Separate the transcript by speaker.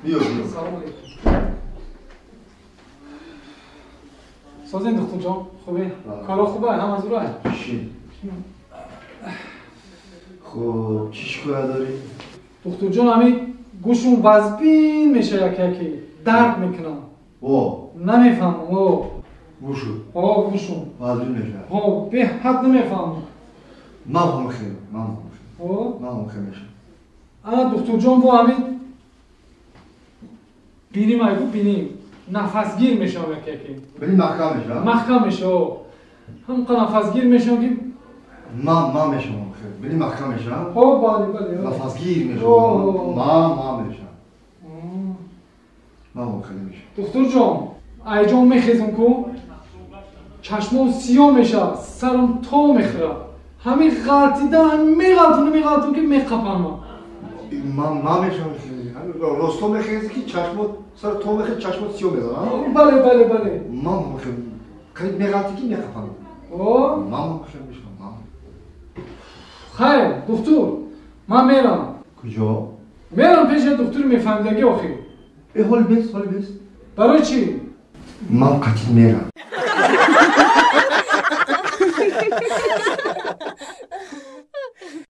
Speaker 1: بیا
Speaker 2: سلام علیکم. سازین دکتر جان خوبه؟ کارا خوبه؟ هم از راه؟
Speaker 1: چی؟ خب چی شکایت داری؟
Speaker 2: دکتر جان همین گوشم وزبین میشه یکی درد میکنم. نمیفهمم.
Speaker 1: گوشو؟
Speaker 2: گوشم
Speaker 1: وزبین میشه؟
Speaker 2: به حد نمیفهمم.
Speaker 1: من هم خیلی میشه.
Speaker 2: دکتر جان با همین بینیم نفسگیر میشم یکی.
Speaker 1: بینی محکم میشه؟
Speaker 2: محکم میشه. هم نفسگیر میشم که
Speaker 1: من میشم خیلی. بینی محکم میشه؟
Speaker 2: بله.
Speaker 1: نفسگیر میشه. من میشم. من خیلی میشه.
Speaker 2: دکتر جان ایجان میخیزم که چشمم سیاه میشه، سرم تا میخوره. همین میغلطون که میخپم.
Speaker 1: من میشم خیلی. راستو میخیزی که چشمت سر تو میخواد چشمت سیاه میزنه؟
Speaker 2: بله.
Speaker 1: من خیلی میغلطی که میخپم. من خیلی میشم.
Speaker 2: خیر دکتر من میرم.
Speaker 1: کجا؟
Speaker 2: میرم پیش دکتر میفهمیدگی آخی.
Speaker 1: حال بیست.
Speaker 2: برای چی؟
Speaker 1: من قطعی میرم.